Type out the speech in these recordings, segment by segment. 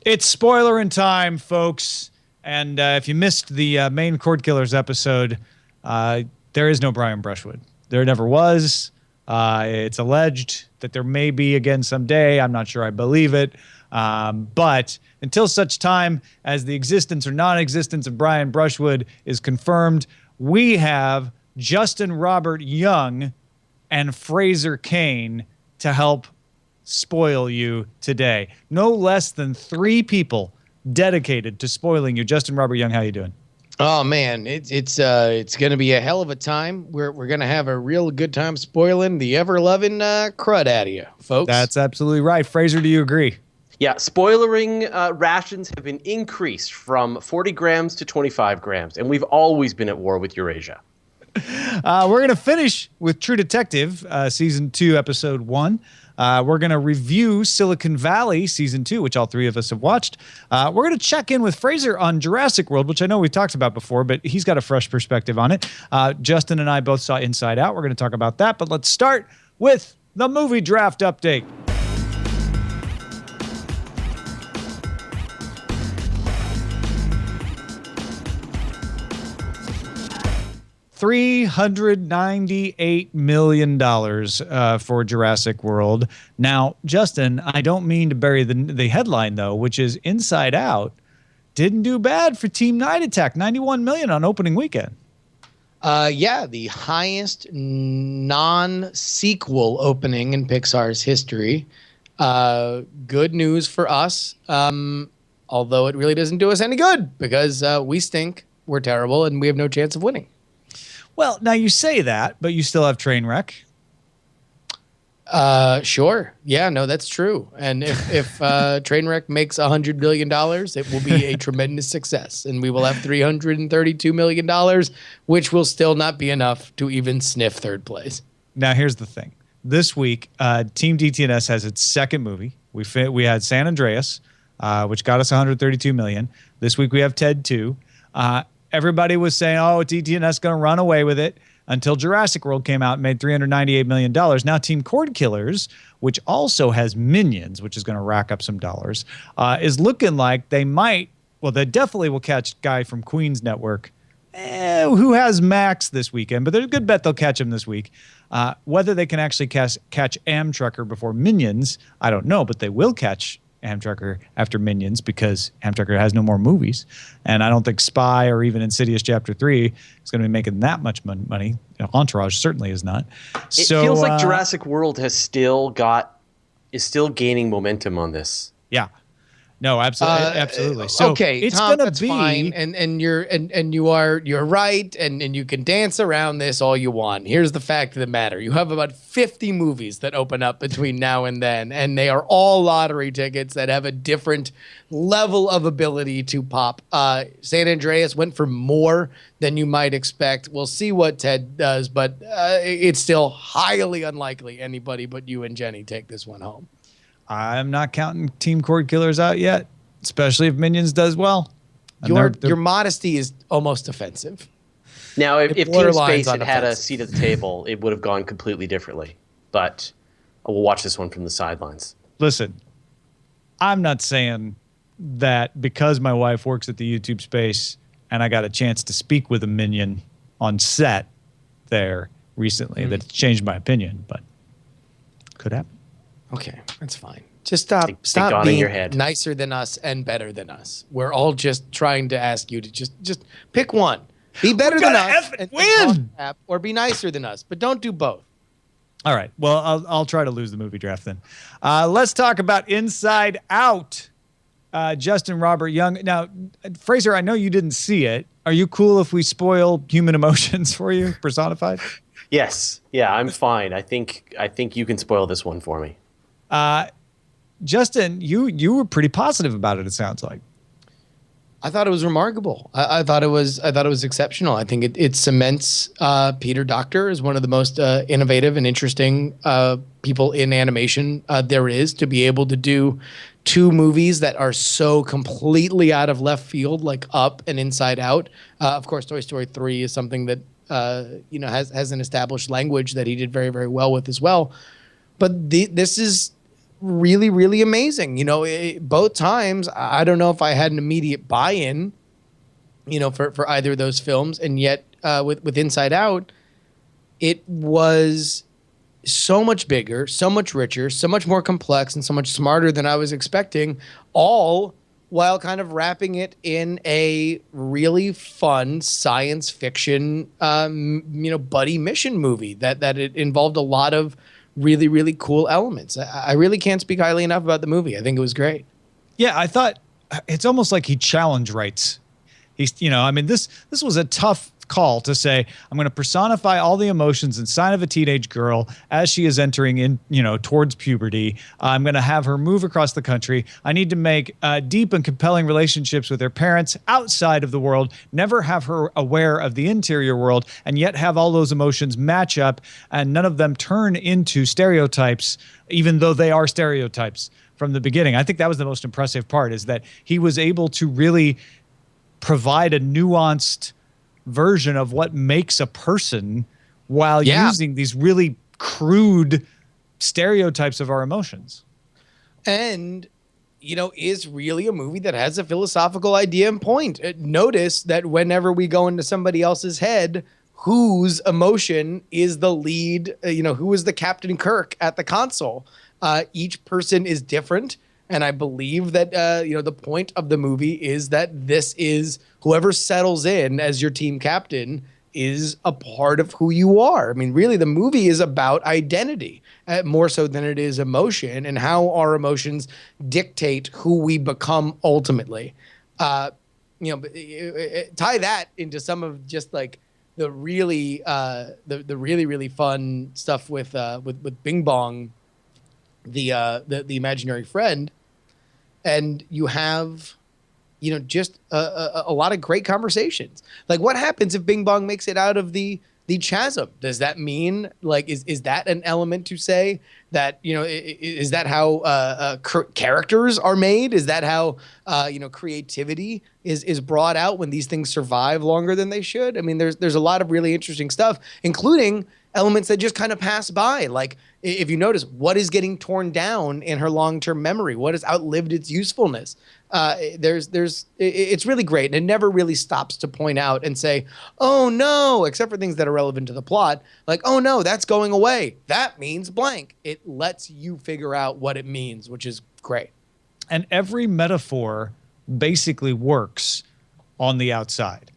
It's spoiler in time, folks. And if you missed the main Cordkillers episode, there is no Brian Brushwood. There never was. It's alleged that there may be again someday. I'm not sure I believe it. But until such time as the existence or non-existence of Brian Brushwood is confirmed, we have Justin Robert Young and Fraser Kane to help spoil you today. No less than 3 people dedicated to spoiling you. Justin Robert Young, how you doing? Oh man, it's going to be a hell of a time. We're going to have a real good time spoiling the ever loving crud out of you, folks. That's absolutely right. Fraser, do you agree? Yeah, spoilering rations have been increased from 40 grams to 25 grams, and we've always been at war with Eurasia. We're going to finish with True Detective, Season 2, Episode 1. We're going to review Silicon Valley Season 2, which all 3 of us have watched. We're going to check in with Fraser on Jurassic World, which I know we've talked about before, but he's got a fresh perspective on it. Justin and I both saw Inside Out. We're going to talk about that, but let's start with the movie draft update. $398 million for Jurassic World. Now, Justin, I don't mean to bury the headline, though, which is Inside Out didn't do bad for Team Night Attack, $91 million on opening weekend. Yeah, the highest non-sequel opening in Pixar's history. Good news for us, although it really doesn't do us any good because we stink, we're terrible, and we have no chance of winning. Well, now you say that, but you still have Trainwreck. Sure. Yeah, no, that's true. And if Trainwreck makes $100 billion, it will be a tremendous success. And we will have $332 million, which will still not be enough to even sniff third place. Now, here's the thing. This week, Team DTNS has its second movie. We had San Andreas, which got us $132 million. This week, we have Ted 2. Everybody was saying, oh, DTNS going to run away with it until Jurassic World came out and made $398 million. Now Team Cordkillers, which also has Minions, which is going to rack up some dollars, is looking like they might, well, they definitely will catch Guy from Queen's Network, who has Max this weekend, but there's a good bet they'll catch him this week. Whether they can actually catch Amtrekker before Minions, I don't know, but they will catch Amtrekker after Minions because Amtrekker has no more movies. And I don't think Spy or even Insidious Chapter 3 is going to be making that much money. Entourage certainly is not. It feels like Jurassic World is still gaining momentum on this. Yeah. No, absolutely. So okay, it's Tom, gonna that's be fine, and you're right, and you can dance around this all you want. Here's the fact of the matter: you have about 50 movies that open up between now and then, and they are all lottery tickets that have a different level of ability to pop. San Andreas went for more than you might expect. We'll see what Ted does, but it's still highly unlikely anybody but you and Jenny take this one home. I'm not counting Team Cordkillers out yet, especially if Minions does well. Your modesty is almost offensive. Now, if Team Space had a seat at the table, it would have gone completely differently. But we'll watch this one from the sidelines. Listen, I'm not saying that because my wife works at the YouTube Space and I got a chance to speak with a Minion on set there recently that changed my opinion, but could happen. Okay, that's fine. Just stop being nicer than us and better than us. We're all just trying to ask you to just pick one. Be better than us and win, or be nicer than us, but don't do both. All right. Well, I'll try to lose the movie draft then. Let's talk about Inside Out. Justin Robert Young. Now, Fraser, I know you didn't see it. Are you cool if we spoil human emotions for you, personified? Yes. Yeah, I'm fine. I think you can spoil this one for me. Justin, you were pretty positive about it. It sounds like. I thought it was remarkable. I thought it was exceptional. I think it cements Peter Docter as one of the most innovative and interesting people in animation there is, to be able to do 2 movies that are so completely out of left field, like Up and Inside Out. Of course, Toy Story 3 is something that has an established language that he did very, very well with as well. But this is really, really amazing. Both times, I don't know if I had an immediate buy-in, for either of those films. And yet with Inside Out, it was so much bigger, so much richer, so much more complex, and so much smarter than I was expecting, all while kind of wrapping it in a really fun science fiction, buddy mission movie that it involved a lot of really, really cool elements. I really can't speak highly enough about the movie. I think it was great. Yeah, I thought it's almost like he challenge writes. He's, this was a tough call to say, I'm going to personify all the emotions inside of a teenage girl as she is entering in, towards puberty. I'm going to have her move across the country. I need to make deep and compelling relationships with her parents outside of the world, never have her aware of the interior world, and yet have all those emotions match up and none of them turn into stereotypes, even though they are stereotypes from the beginning. I think that was the most impressive part, is that he was able to really provide a nuanced version of what makes a person while using these really crude stereotypes of our emotions. And, is really a movie that has a philosophical idea and point. Notice that whenever we go into somebody else's head, whose emotion is the lead, who is the Captain Kirk at the console. Each person is different. And I believe that, the point of the movie is that this is whoever settles in as your team captain is a part of who you are. I mean, really, the movie is about identity more so than it is emotion, and how our emotions dictate who we become ultimately. Tie that into some of just like the really, the really, really fun stuff with Bing Bong, the imaginary friend, and you have just a lot of great conversations. Like, what happens if Bing Bong makes it out of the chasm? Does that mean, like, is that an element to say that, is that how characters are made? Is that how creativity is brought out when these things survive longer than they should? I mean, there's a lot of really interesting stuff, including elements that just kind of pass by. Like, if you notice, what is getting torn down in her long-term memory? What has outlived its usefulness? It's really great. And it never really stops to point out and say, oh no, except for things that are relevant to the plot. Like, oh no, that's going away. That means blank. It lets you figure out what it means, which is great. And every metaphor basically works on the outside.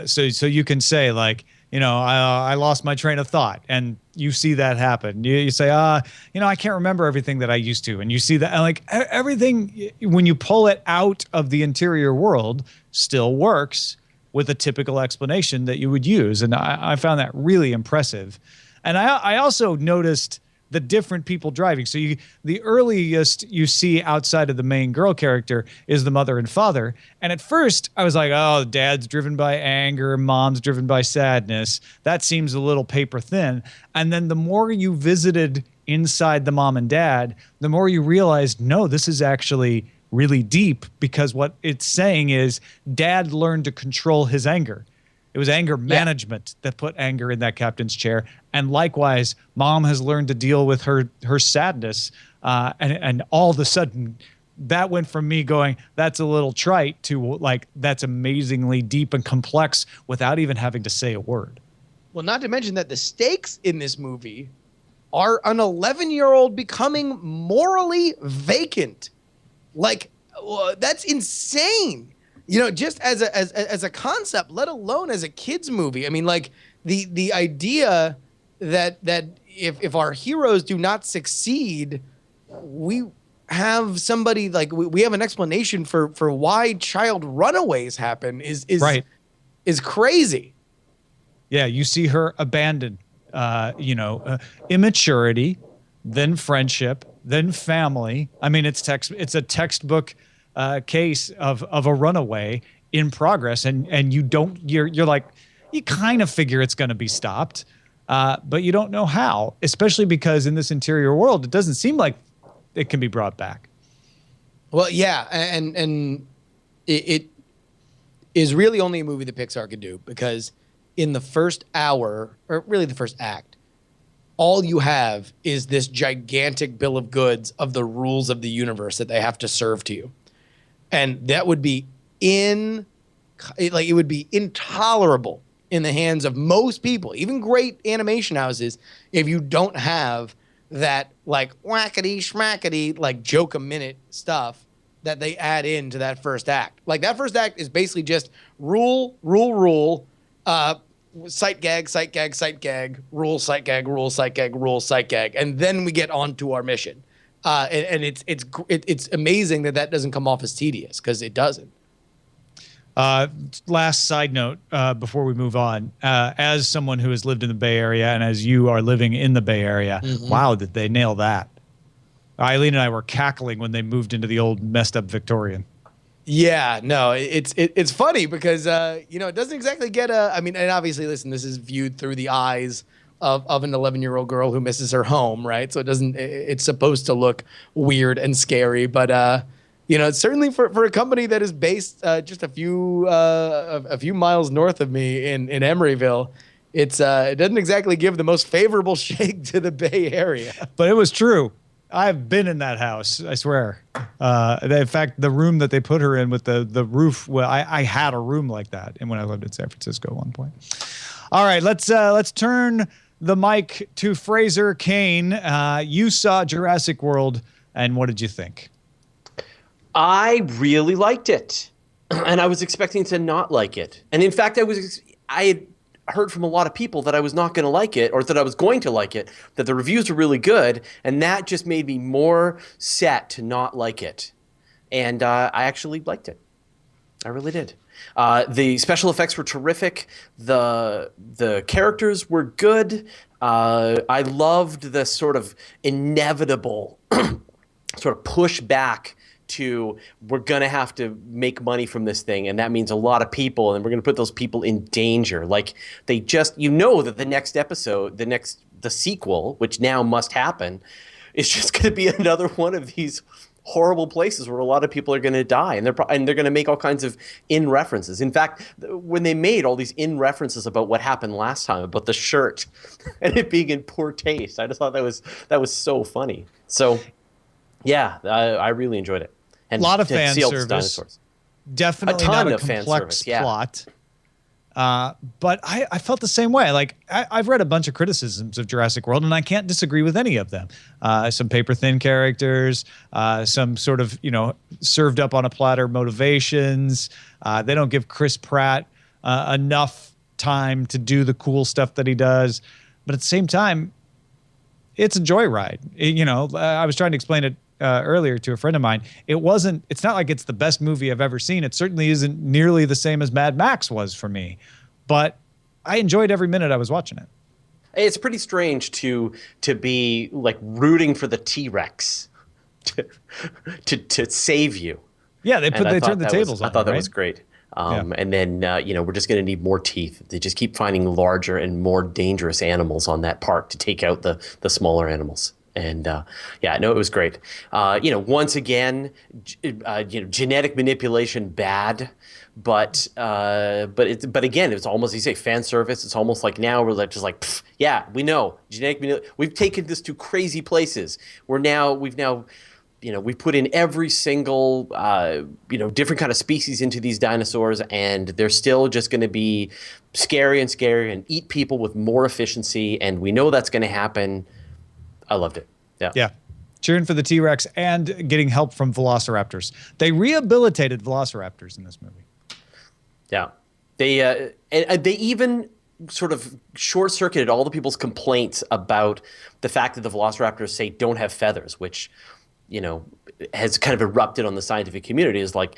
So you can say, like, I lost my train of thought, and you see that happen. You say, I can't remember everything that I used to. And you see that, and like, everything, when you pull it out of the interior world, still works with a typical explanation that you would use. And I found that really impressive. And I also noticed the different people driving. So the earliest you see outside of the main girl character is the mother and father. And at first I was like, oh, dad's driven by anger, mom's driven by sadness. That seems a little paper thin. And then the more you visited inside the mom and dad, the more you realized, no, this is actually really deep, because what it's saying is dad learned to control his anger. It was anger management that put anger in that captain's chair. And likewise, mom has learned to deal with her sadness. And all of a sudden, that went from me going, that's a little trite, to like, that's amazingly deep and complex without even having to say a word. Well, not to mention that the stakes in this movie are an 11-year-old becoming morally vacant. Like, that's insane. Just as a concept, let alone as a kid's movie. I mean, like, the idea that if our heroes do not succeed, we have somebody, like, we have an explanation for why child runaways happen is right. Is crazy. Yeah, you see her abandoned, immaturity, then friendship, then family. I mean, it's a textbook case of a runaway in progress, and you're like, you kind of figure it's going to be stopped, but you don't know how, especially because in this interior world, it doesn't seem like it can be brought back. Well, yeah, and it is really only a movie that Pixar could do, because in the first hour, or really the first act, all you have is this gigantic bill of goods of the rules of the universe that they have to serve to you. And that would be it would be intolerable in the hands of most people, even great animation houses, if you don't have that like whackety schmackety like joke a minute stuff that they add into that first act. Like that first act is basically just rule, sight gag, rule, sight gag, rule, sight gag, rule, sight gag, and then we get on to our mission. And it's amazing that doesn't come off as tedious, because it doesn't. Last side note before we move on, as someone who has lived in the Bay Area and as you are living in the Bay Area, wow, did they nail that? Eileen and I were cackling when they moved into the old messed up Victorian. Yeah, no, it's funny because it doesn't exactly get and obviously, listen, this is viewed through the eyes of an 11-year-old girl who misses her home, right? So it's supposed to look weird and scary, but it's certainly for a company that is based just a few miles north of me in Emeryville, it doesn't exactly give the most favorable shake to the Bay Area. But it was true. I've been in that house, I swear. In fact, the room that they put her in with the roof, well, I had a room like that and when I lived in San Francisco at one point. All right, let's turn the mic to Fraser Kane. You saw Jurassic World, and what did you think? I really liked it, and I was expecting to not like it. And in fact, I had heard from a lot of people that I was not going to like it, or that I was going to like it, that the reviews were really good, and that just made me more set to not like it. And I actually liked it. I really did. The special effects were terrific. The characters were good. I loved the sort of inevitable sort of push back to, we're going to have to make money from this thing, and that means a lot of people, and we're going to put those people in danger. Like, they just, that the next episode, the sequel, which now must happen, is just going to be another one of these horrible places where a lot of people are going to die, and they're going to make all kinds of in-references. In fact, when they made all these in-references about what happened last time, about the shirt and it being in poor taste, I just thought that was so funny. So, yeah, I really enjoyed it. And a lot of fan service. Definitely not a complex plot. But I felt the same way. Like, I've read a bunch of criticisms of Jurassic World, and I can't disagree with any of them. Some paper-thin characters, some sort of, served up on a platter motivations. They don't give Chris Pratt enough time to do the cool stuff that he does. But at the same time, it's a joyride. I was trying to explain it earlier to a friend of mine. It's not like it's the best movie I've ever seen. It certainly isn't nearly the same as Mad Max was for me, but I enjoyed every minute I was watching it. It's pretty strange to be like rooting for the T-Rex to save you. Yeah, they turned the tables on. I thought that was great. And then, we're just going to need more teeth. They just keep finding larger and more dangerous animals on that park to take out the smaller animals. And it was great. Once again, genetic manipulation bad, but again, it's almost, you say, fan service. It's almost like now we're just like, we know we've taken this to crazy places. We've put in every single different kind of species into these dinosaurs, and they're still just going to be scary and eat people with more efficiency, and we know that's going to happen. I loved it. Yeah. Cheering for the T-Rex and getting help from velociraptors. They rehabilitated velociraptors in this movie. Yeah. They even sort of short-circuited all the people's complaints about the fact that the velociraptors, say, don't have feathers, which, has kind of erupted on the scientific community, is like,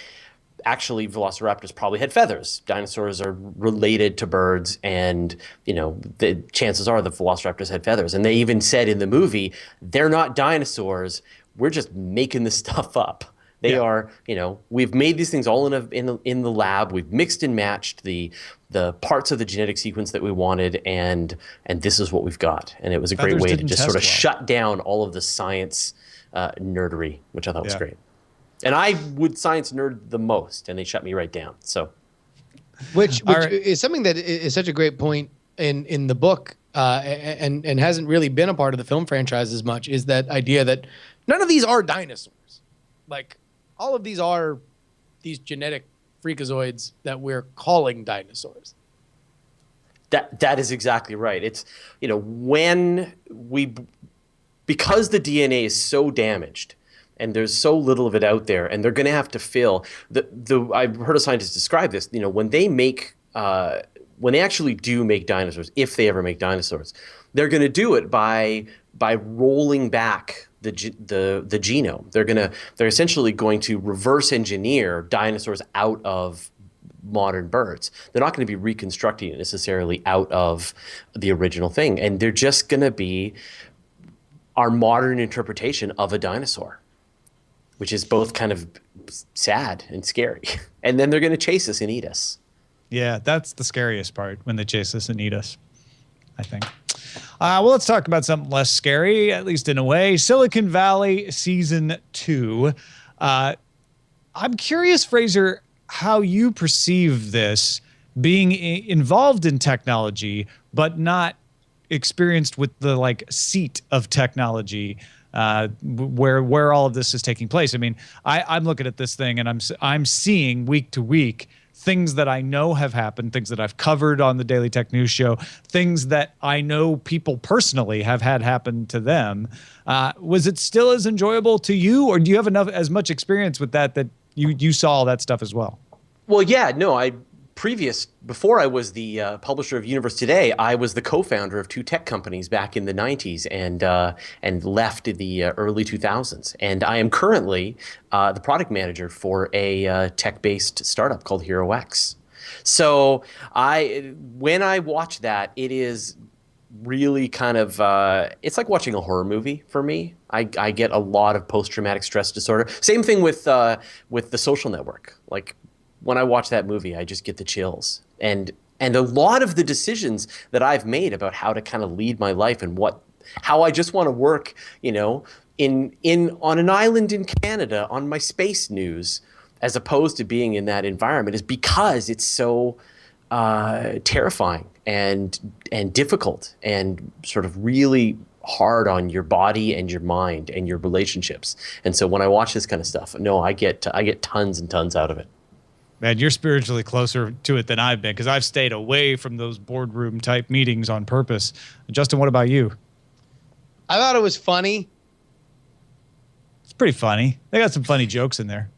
actually, velociraptors probably had feathers. Dinosaurs are related to birds, and the chances are the velociraptors had feathers. And they even said in the movie, they're not dinosaurs. We're just making this stuff up. They are. We've made these things all in the lab. We've mixed and matched the parts of the genetic sequence that we wanted, and this is what we've got. And it was a great way to just sort of shut down all of the science nerdery, which I thought was great. And I would science nerd the most, and they shut me right down. So, which is something that is such a great point in the book. and hasn't really been a part of the film franchise as much, is that idea that none of these are dinosaurs. Like, all of these are these genetic freakazoids that we're calling dinosaurs. That is exactly right. It's, when because the DNA is so damaged and there's so little of it out there, and they're going to have to fill I've heard a scientist describe this, when they actually do make dinosaurs, if they ever make dinosaurs, they're going to do it by rolling back the genome. They're essentially going to reverse engineer dinosaurs out of modern birds. They're not going to be reconstructing it necessarily out of the original thing, and they're just going to be our modern interpretation of a dinosaur, which is both kind of sad and scary. And then they're going to chase us and eat us. Yeah, that's the scariest part, when they chase us and eat us, I think. Well, let's talk about something less scary, at least in a way. Silicon Valley Season 2. I'm curious, Fraser, how you perceive this, being involved in technology, but not experienced with the seat of technology, where all of this is taking place. I mean, I'm looking at this thing and I'm seeing week to week things that I know have happened, things that I've covered on the Daily Tech News Show, things that I know people personally have had happen to them. Was it still as enjoyable to you, or do you have as much experience with that you saw all that stuff as well? Well, yeah, no, before I was the publisher of Universe Today, I was the co-founder of two tech companies back in the 90s and left in the early 2000s. And I am currently the product manager for a tech-based startup called HeroX. So when I watch that, it is really kind of it's like watching a horror movie for me. I get a lot of post-traumatic stress disorder. Same thing with The Social Network. Like, when I watch that movie, I just get the chills. And a lot of the decisions that I've made about how to kind of lead my life and how I just want to work, on an island in Canada on my space news, as opposed to being in that environment, is because it's so terrifying and difficult and sort of really hard on your body and your mind and your relationships. And so when I watch this kind of stuff, no, I get tons and tons out of it. Man, you're spiritually closer to it than I've been, because I've stayed away from those boardroom type meetings on purpose. Justin, what about you? I thought it was funny. It's pretty funny. They got some funny jokes in there.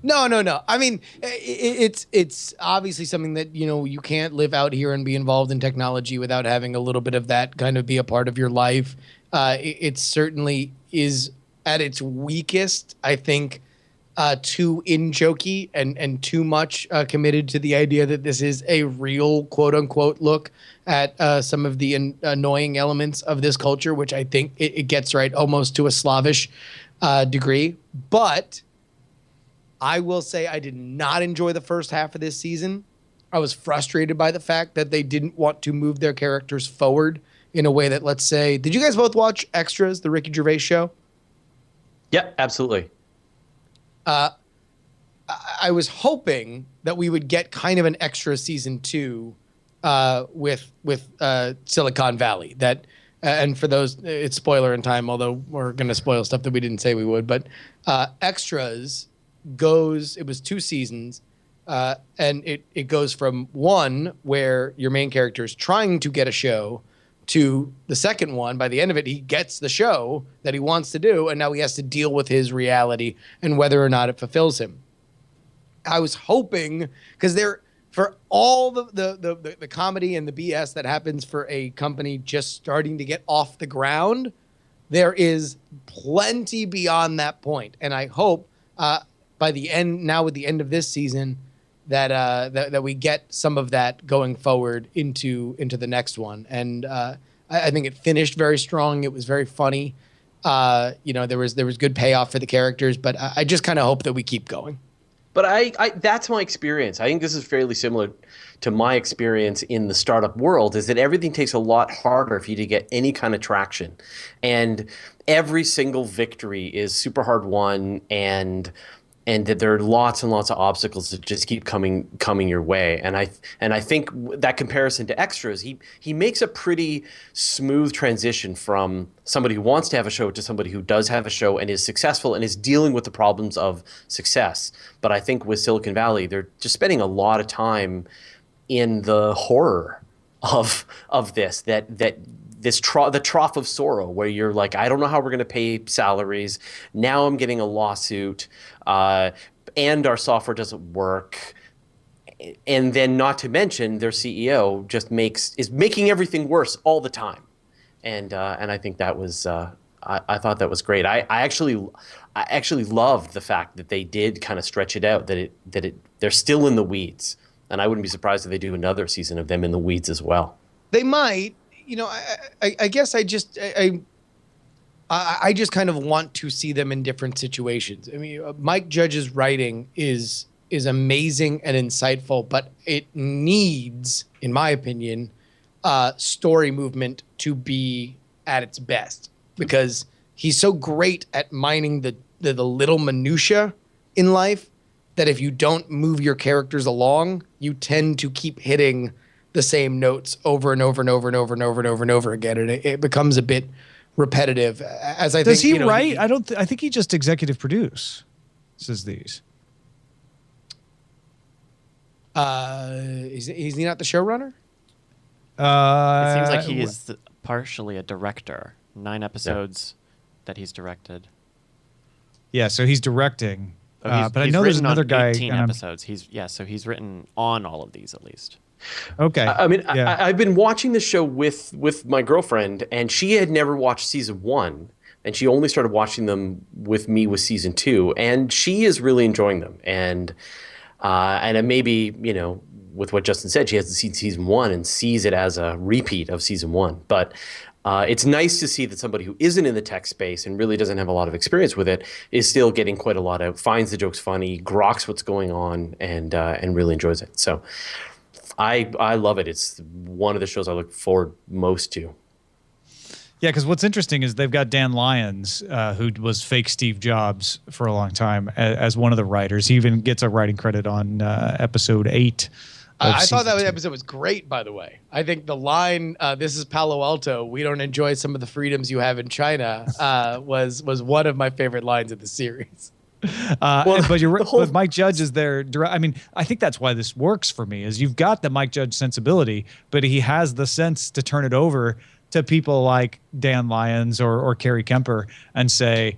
No. I mean, it's obviously something that, you can't live out here and be involved in technology without having a little bit of that kind of be a part of your life. It certainly is at its weakest, I think, too in-jokey and too much committed to the idea that this is a real quote-unquote look at some of the annoying elements of this culture, which I think it gets right almost to a Slavish degree. But I will say I did not enjoy the first half of this season. I was frustrated by the fact that they didn't want to move their characters forward in a way that, let's say, did you guys both watch Extras, the Ricky Gervais show? Yeah, absolutely. I was hoping that we would get kind of an extra season 2 with Silicon Valley. That and for those, it's spoiler in time, although we're going to spoil stuff that we didn't say we would. But Extras it was 2 seasons, and it goes from one where your main character is trying to get a show to the second one. By the end of it, he gets the show that he wants to do, and now he has to deal with his reality and whether or not it fulfills him. I was hoping, because for all the comedy and the BS that happens for a company just starting to get off the ground, there is plenty beyond that point. And I hope by the end, now with the end of this season, that we get some of that going forward into the next one. And I think it finished very strong. It was very funny. There was good payoff for the characters, but I just kind of hope that we keep going. But I that's my experience. I think this is fairly similar to my experience in the startup world, is that everything takes a lot harder for you to get any kind of traction. And every single victory is super hard won, and and that there are lots and lots of obstacles that just keep coming your way. And I think that comparison to Extras, he makes a pretty smooth transition from somebody who wants to have a show to somebody who does have a show and is successful and is dealing with the problems of success. But I think with Silicon Valley, they're just spending a lot of time in the horror of this, the trough of sorrow, where you're like, I don't know how we're going to pay salaries. Now I'm getting a lawsuit, and our software doesn't work. And then, not to mention, their CEO is making everything worse all the time. And I think that was I thought that was great. I actually loved the fact that they did kind of stretch it out, they're still in the weeds. And I wouldn't be surprised if they do another season of them in the weeds as well. They might. I guess I just kind of want to see them in different situations. I mean, Mike Judge's writing is amazing and insightful, but it needs, in my opinion, story movement to be at its best, because he's so great at mining the little minutia in life that if you don't move your characters along, you tend to keep hitting the same notes over and over and over and over and over and over and over again, and it becomes a bit repetitive. As I does think, he write? I think he just executive produces these. Is he not the showrunner? It seems like he is partially a director. 9 episodes that he's directed. Yeah, so he's directing. But I know there's another guy. 18 episodes. So he's written on all of these at least. Okay. I mean, yeah. I've been watching the show with my girlfriend, and she had never watched season 1, and she only started watching them with me with season 2, and she is really enjoying them. And maybe, with what Justin said, she hasn't seen season 1 and sees it as a repeat of season 1. But it's nice to see that somebody who isn't in the tech space and really doesn't have a lot of experience with it is still getting quite a lot out, finds the jokes funny, groks what's going on, and really enjoys it. So I love it. It's one of the shows I look forward most to. Yeah, because what's interesting is they've got Dan Lyons, who was fake Steve Jobs for a long time, as one of the writers. He even gets a writing credit on episode 8. I thought that episode was great, by the way. I think the line, this is Palo Alto, we don't enjoy some of the freedoms you have in China, was one of my favorite lines of the series. But you're right. But Mike Judge is there. I mean, I think that's why this works for me, is you've got the Mike Judge sensibility, but he has the sense to turn it over to people like Dan Lyons or Carrie Kemper and say,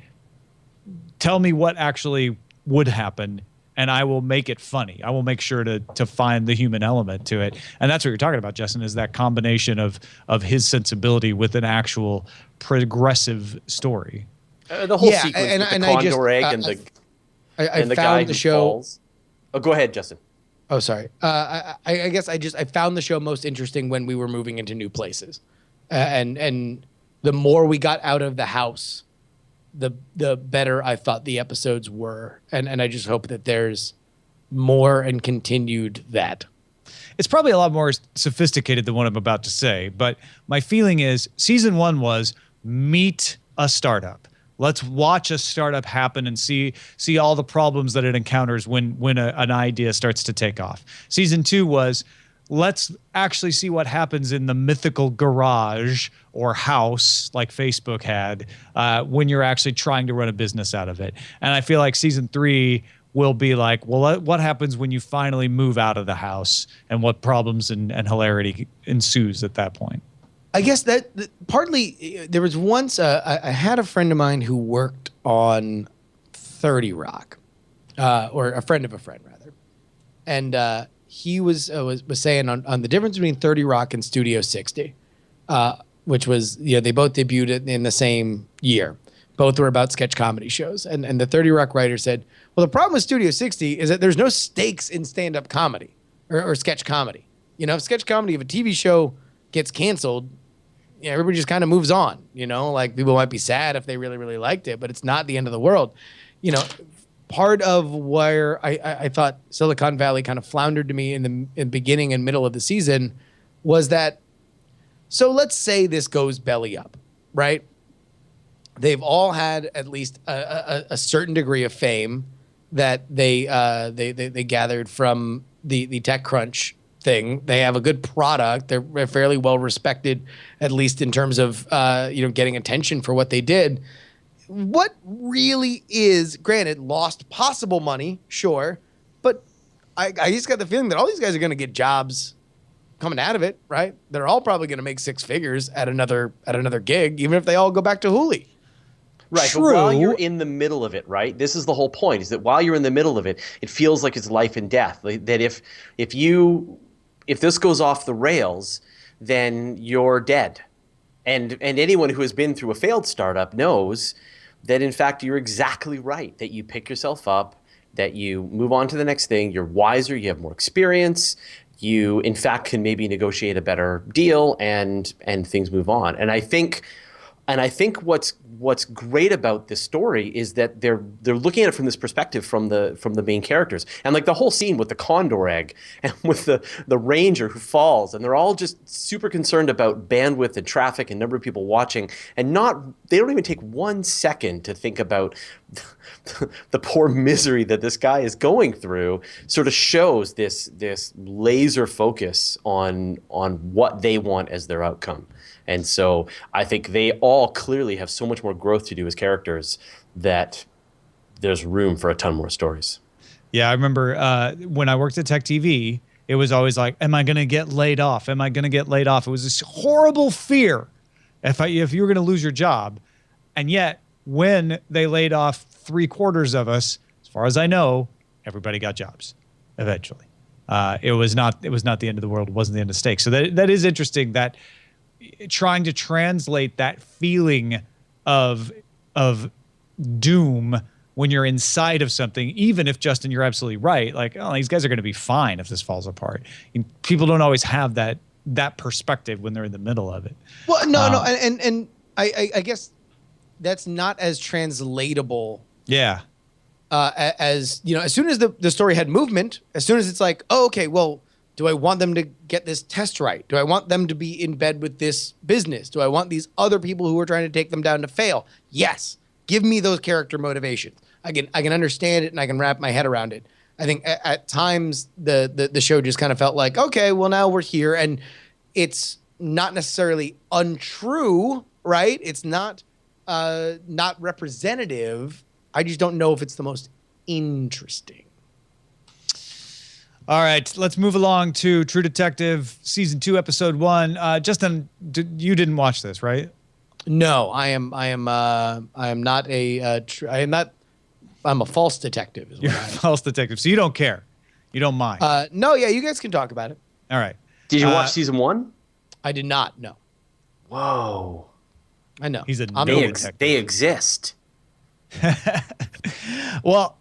tell me what actually would happen, and I will make it funny. I will make sure to find the human element to it. And that's what you're talking about, Justin, is that combination of his sensibility with an actual progressive story. The whole sequence with the condor egg and the guy who falls. Oh, go ahead, Justin. Oh, sorry. I guess I found the show most interesting when we were moving into new places. And the more we got out of the house, the better I thought the episodes were. And I just hope that there's more and continued that. It's probably a lot more sophisticated than what I'm about to say, but my feeling is season 1 was meet a startup. Let's watch a startup happen and see all the problems that it encounters when an idea starts to take off. Season 2 was, let's actually see what happens in the mythical garage or house like Facebook had when you're actually trying to run a business out of it. And I feel like season 3 will be like, well, what happens when you finally move out of the house, and what problems and hilarity ensues at that point? I guess that partly, there was once, I had a friend of mine who worked on 30 Rock, or a friend of a friend, rather. And he was saying on the difference between 30 Rock and Studio 60, which was, they both debuted in the same year. Both were about sketch comedy shows. And the 30 Rock writer said, well, the problem with Studio 60 is that there's no stakes in stand-up comedy or sketch comedy. If sketch comedy, if a TV show gets canceled, everybody just kind of moves on. Like, people might be sad if they really, really liked it, but it's not the end of the world. Part of where I thought Silicon Valley kind of floundered to me in the beginning and middle of the season was that, so let's say this goes belly up, right? They've all had at least a certain degree of fame. that they gathered from the TechCrunch thing. They have a good product. They're fairly well respected, at least in terms of getting attention for what they did. What really is, granted, lost possible money, sure, but I just got the feeling that all these guys are going to get jobs coming out of it, right? They're all probably going to make six figures at another gig, even if they all go back to Hooli. Right, True. but while you're in the middle of it, right? This is the whole point: is that while you're in the middle of it, it feels like it's life and death. That if this goes off the rails, then you're dead. And anyone who has been through a failed startup knows that in fact you're exactly right. That you pick yourself up, that you move on to the next thing. You're wiser. You have more experience. You, in fact, can maybe negotiate a better deal, and things move on. And I think what's great about this story is that they're looking at it from this perspective from the main characters, and like the whole scene with the condor egg and with the ranger who falls, and they're all just super concerned about bandwidth and traffic and number of people watching, and they don't even take 1 second to think about the poor misery that this guy is going through. Sort of shows this laser focus on what they want as their outcome. And so I think they all clearly have so much more growth to do as characters that there's room for a ton more stories. Yeah, I remember when I worked at Tech TV, it was always like, am I going to get laid off? Am I going to get laid off? It was this horrible fear if you were going to lose your job. And yet, when they laid off 3/4 of us, as far as I know, everybody got jobs eventually. It was not the end of the world. It wasn't the end of stakes. So that is interesting, that trying to translate that feeling of doom when you're inside of something, even if, Justin, you're absolutely right. Like, oh, these guys are going to be fine if this falls apart. People don't always have that perspective when they're in the middle of it. Well, no, and I guess that's not as translatable. Yeah. As soon as the story had movement, as soon as it's like, oh, okay, well, do I want them to get this test right? Do I want them to be in bed with this business? Do I want these other people who are trying to take them down to fail? Yes. Give me those character motivations. I can understand it and I can wrap my head around it. I think at times the show just kind of felt like, okay, well, now we're here, and it's not necessarily untrue, right? It's not representative. I just don't know if it's the most interesting. All right, let's move along to True Detective Season 2, Episode 1. Justin, you didn't watch this, right? No, I'm a false detective. You're a false detective, so you don't care. You don't mind. No, yeah, you guys can talk about it. All right. Did you watch Season 1? I did not, no. Whoa. I know. He's a detective. They exist. Well,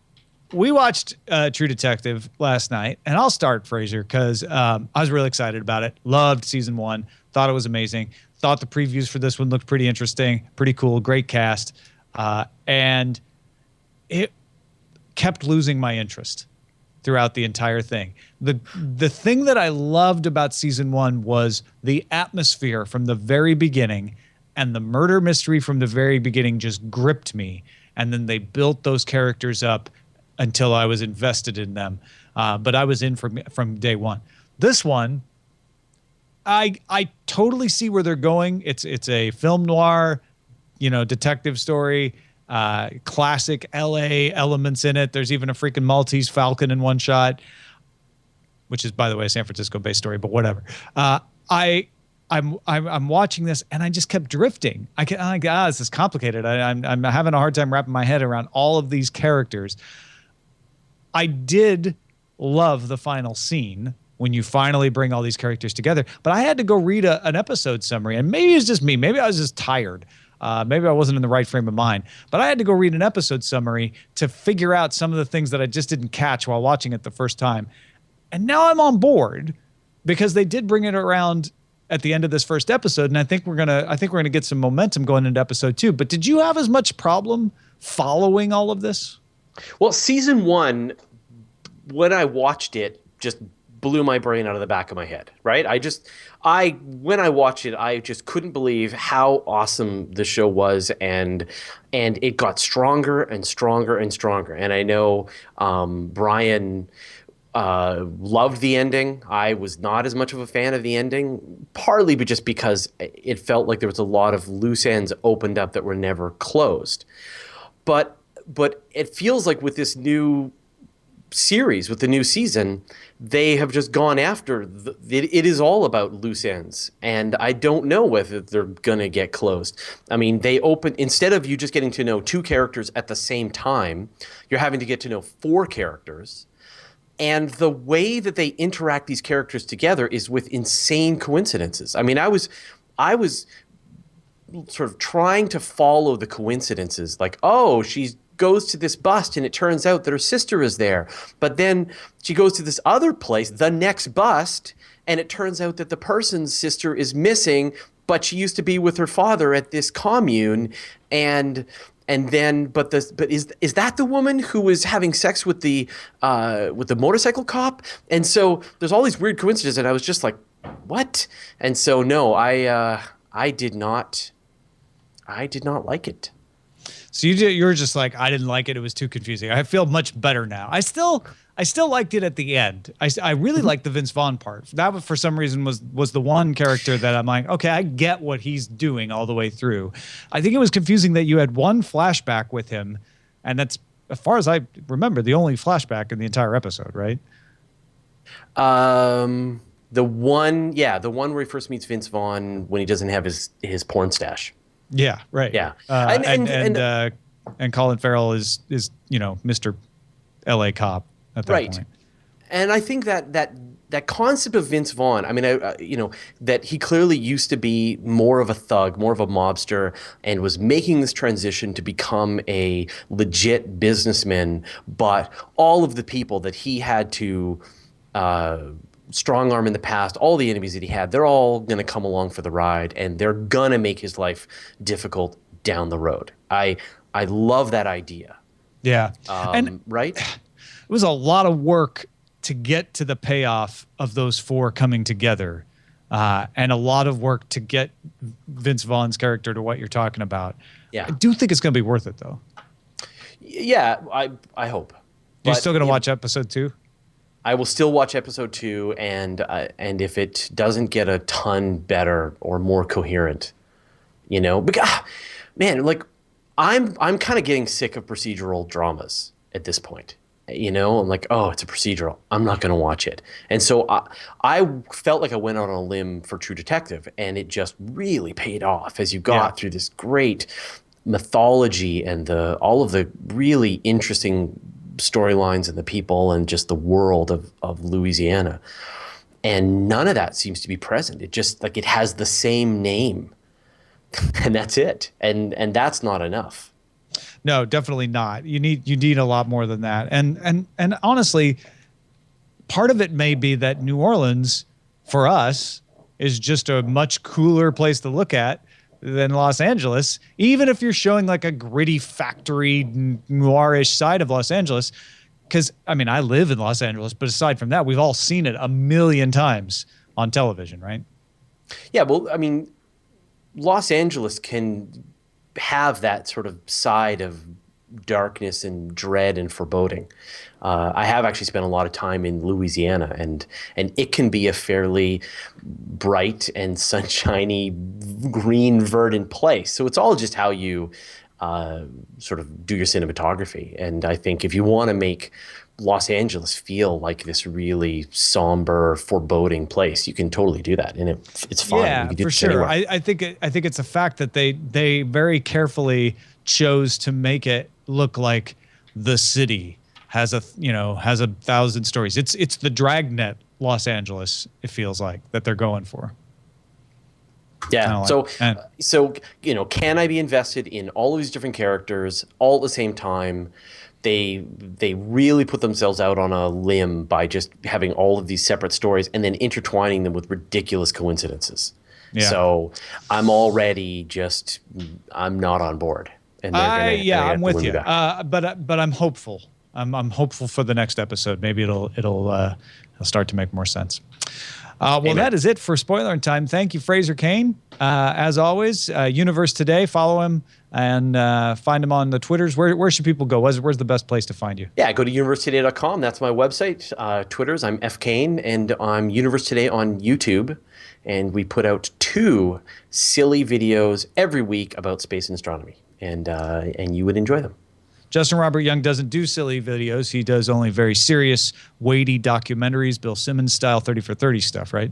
we watched True Detective last night, and I'll start, Fraser, because I was really excited about it. Loved Season 1. Thought it was amazing. Thought the previews for this one looked pretty interesting, pretty cool, great cast. And it kept losing my interest throughout the entire thing. The thing that I loved about Season 1 was the atmosphere from the very beginning, and the murder mystery from the very beginning just gripped me. And then they built those characters up until I was invested in them. But I was in from day one. This one, I totally see where they're going. It's a film noir, detective story, classic LA elements in it. There's even a freaking Maltese Falcon in one shot, which is, by the way, a San Francisco-based story, but whatever. I'm watching this and I just kept drifting. This is complicated. I'm having a hard time wrapping my head around all of these characters. I did love the final scene when you finally bring all these characters together, but I had to go read an episode summary, and maybe it's just me. Maybe I was just tired. Maybe I wasn't in the right frame of mind, but I had to go read an episode summary to figure out some of the things that I just didn't catch while watching it the first time. And now I'm on board because they did bring it around at the end of this first episode, and I think we're gonna get some momentum going into episode 2. But did you have as much problem following all of this? Well, Season 1, when I watched it just blew my brain out of the back of my head, right? When I watched it, I just couldn't believe how awesome the show was, and it got stronger and stronger and stronger. And I know Brian loved the ending. I was not as much of a fan of the ending, partly but just because it felt like there was a lot of loose ends opened up that were never closed. But it feels like with this new series, with the new season, they have just gone after it is all about loose ends, and I don't know whether they're gonna get closed. I mean, they open, instead of you just getting to know 2 characters at the same time, you're having to get to know 4 characters, and the way that they interact these characters together is with insane coincidences. I mean, I was sort of trying to follow the coincidences, like, oh, she goes to this bust and it turns out that her sister is there, but then she goes to this other place, the next bust, and it turns out that the person's sister is missing, but she used to be with her father at this commune, and then but is that the woman who was having sex with the motorcycle cop? And so there's all these weird coincidences, and I was just like, what? And so no, I did not like it. So you were just like, I didn't like it. It was too confusing. I feel much better now. I still liked it at the end. I really liked the Vince Vaughn part. That for some reason was the one character that I'm like, okay, I get what he's doing all the way through. I think it was confusing that you had one flashback with him, and that's, as far as I remember, the only flashback in the entire episode, right? The one where he first meets Vince Vaughn when he doesn't have his porn stash. Yeah, right. Yeah. And Colin Farrell is Mr. LA cop at that point. And I think that concept of Vince Vaughn, I mean, that he clearly used to be more of a thug, more of a mobster, and was making this transition to become a legit businessman, but all of the people that he had to strong arm in the past, all the enemies that he had, they're all going to come along for the ride, and they're going to make his life difficult down the road. I love that idea. Yeah. Right? It was a lot of work to get to the payoff of those 4 coming together, and a lot of work to get Vince Vaughn's character to what you're talking about. Yeah. I do think it's going to be worth it, though. Yeah, I hope. You're still going to watch episode 2? I will still watch episode 2, and if it doesn't get a ton better or more coherent, because, man, like I'm kind of getting sick of procedural dramas at this point. I'm like, oh, it's a procedural, I'm not going to watch it. And so I felt like I went out on a limb for True Detective, and it just really paid off as you got through this great mythology and all of the really interesting storylines and the people and just the world of Louisiana. And none of that seems to be present. It just, like, it has the same name and that's it. And that's not enough. No, definitely not. You need a lot more than that. And honestly, part of it may be that New Orleans for us is just a much cooler place to look at than Los Angeles, even if you're showing like a gritty factory noirish side of Los Angeles. Because, I mean, I live in Los Angeles, but aside from that, we've all seen it a million times on television, right? Yeah, well, I mean, Los Angeles can have that sort of side of darkness and dread and foreboding. I have actually spent a lot of time in Louisiana, and it can be a fairly bright and sunshiny, green, verdant place. So it's all just how you sort of do your cinematography. And I think if you want to make Los Angeles feel like this really somber, foreboding place, you can totally do that, and it's fine. Yeah, you can do for this sure. anywhere. I think it's a fact that they very carefully chose to make it look like the city has a 1,000 stories. It's the Dragnet Los Angeles. It feels like that they're going for. Yeah. So can I be invested in all of these different characters all at the same time? They really put themselves out on a limb by just having all of these separate stories and then intertwining them with ridiculous coincidences. Yeah. So I'm not on board. And I'm with you. But I'm hopeful. I'm hopeful for the next episode. Maybe it'll start to make more sense. Well, that is it for Spoilerin time. Thank you, Fraser Kane. As always, Universe Today. Follow him and find him on the Twitters. Where should people go? Where's the best place to find you? Yeah, go to universetoday.com. That's my website. Twitters, I'm F Kane, and I'm Universe Today on YouTube. And we put out 2 silly videos every week about space and astronomy, and you would enjoy them. Justin Robert Young doesn't do silly videos. He does only very serious, weighty documentaries, Bill Simmons style 30 for 30 stuff, right?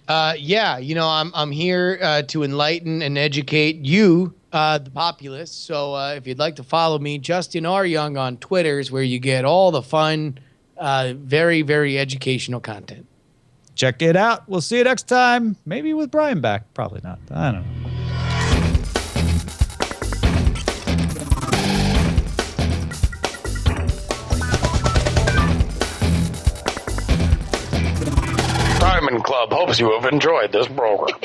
Yeah, I'm here to enlighten and educate you, the populace. So if you'd like to follow me, Justin R. Young on Twitter is where you get all the fun, very, very educational content. Check it out. We'll see you next time. Maybe with Brian back. Probably not. I don't know. Diamond Club hopes you have enjoyed this program.